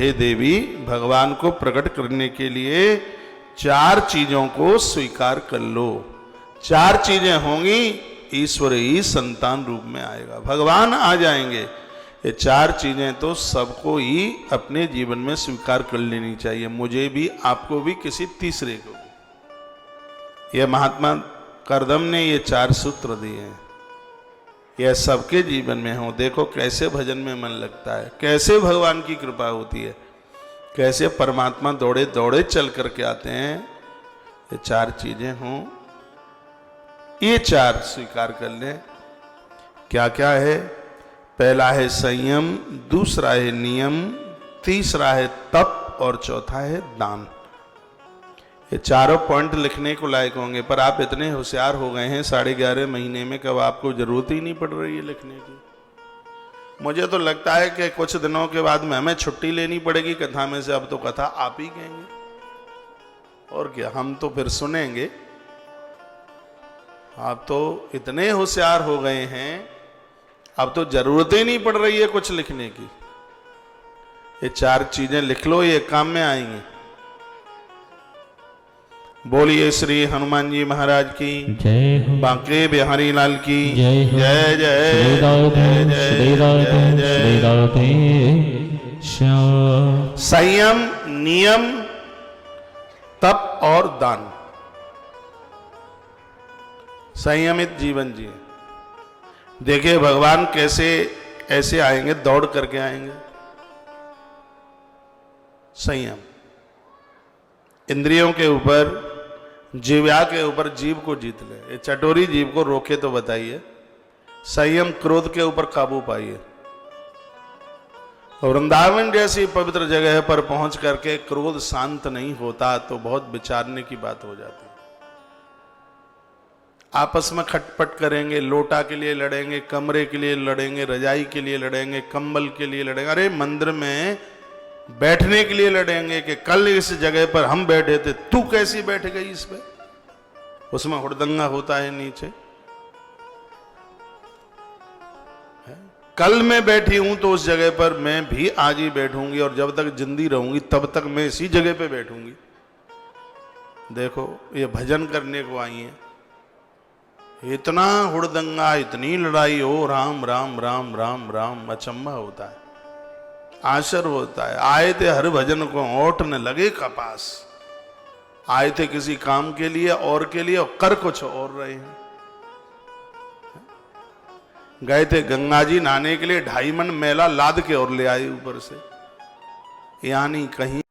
हे देवी, भगवान को प्रकट करने के लिए 4 चीजों को स्वीकार कर लो। 4 चीजें होंगी, ईश्वर ही संतान रूप में आएगा, भगवान आ जाएंगे। ये 4 चीजें तो सबको ही अपने जीवन में स्वीकार कर लेनी चाहिए, मुझे भी, आपको भी, किसी तीसरे को भी। यह महात्मा करदम ने ये 4 सूत्र दिए हैं, यह सबके जीवन में हो। देखो कैसे भजन में मन लगता है, कैसे भगवान की कृपा होती है, कैसे परमात्मा दौड़े दौड़े चल करके आते हैं। ये 4 चीजें हों, ये 4 स्वीकार कर लें। क्या क्या है? पहला है संयम, दूसरा है नियम, तीसरा है तप और चौथा है दान। ये चारों पॉइंट लिखने को लायक होंगे, पर आप इतने होशियार हो गए हैं 11.5 महीने में, कब आपको जरूरत ही नहीं पड़ रही है लिखने की। मुझे तो लगता है कि कुछ दिनों के बाद में हमें छुट्टी लेनी पड़ेगी कथा में से, अब तो कथा आप ही कहेंगे, और क्या, हम तो फिर सुनेंगे। आप तो इतने होशियार हो गए हैं, अब तो जरूरत ही नहीं पड़ रही है कुछ लिखने की। ये 4 चीजें लिख लो, ये काम में आएंगी। बोलिए श्री हनुमान जी महाराज की जय हो, बांके बिहारी लाल की जय हो, जय जय श्री राधे, श्री राधे, श्री राधे श्याम। संयम, नियम, तप और दान। संयमित जीवन जिए। देखिए भगवान कैसे ऐसे आएंगे, दौड़ करके आएंगे। संयम, इंद्रियों के ऊपर, जीव्या के ऊपर जीव को जीत ले। ये चटोरी जीव को रोके तो बताइए। संयम, क्रोध के ऊपर काबू पाइए। वृंदावन जैसी पवित्र जगह पर पहुंच करके क्रोध शांत नहीं होता तो बहुत विचारने की बात हो जाती है। आपस में खटपट करेंगे, लोटा के लिए लड़ेंगे, कमरे के लिए लड़ेंगे, रजाई के लिए लड़ेंगे, कंबल के लिए लड़ेंगे। अरे मंदिर में बैठने के लिए लड़ेंगे कि कल इस जगह पर हम बैठे थे, तू कैसी बैठ गई इस पे। उसमें हुड़दंगा होता है नीचे। कल मैं बैठी हूं तो उस जगह पर मैं भी आज ही बैठूंगी, और जब तक जिंदी रहूंगी तब तक मैं इसी जगह पे बैठूंगी। देखो ये भजन करने को आई है, इतना हुड़दंगा, इतनी लड़ाई हो, राम राम राम राम राम, अचंभा होता है, आश्चर्य होता है। आए थे हर भजन को ओठ न लगे कपास, आए थे किसी काम के लिए और के लिए, और कर कुछ और रहे हैं। गए थे गंगा जी नहाने के लिए, 2.5 मन मैला लाद के और ले आए ऊपर से, यानी कहीं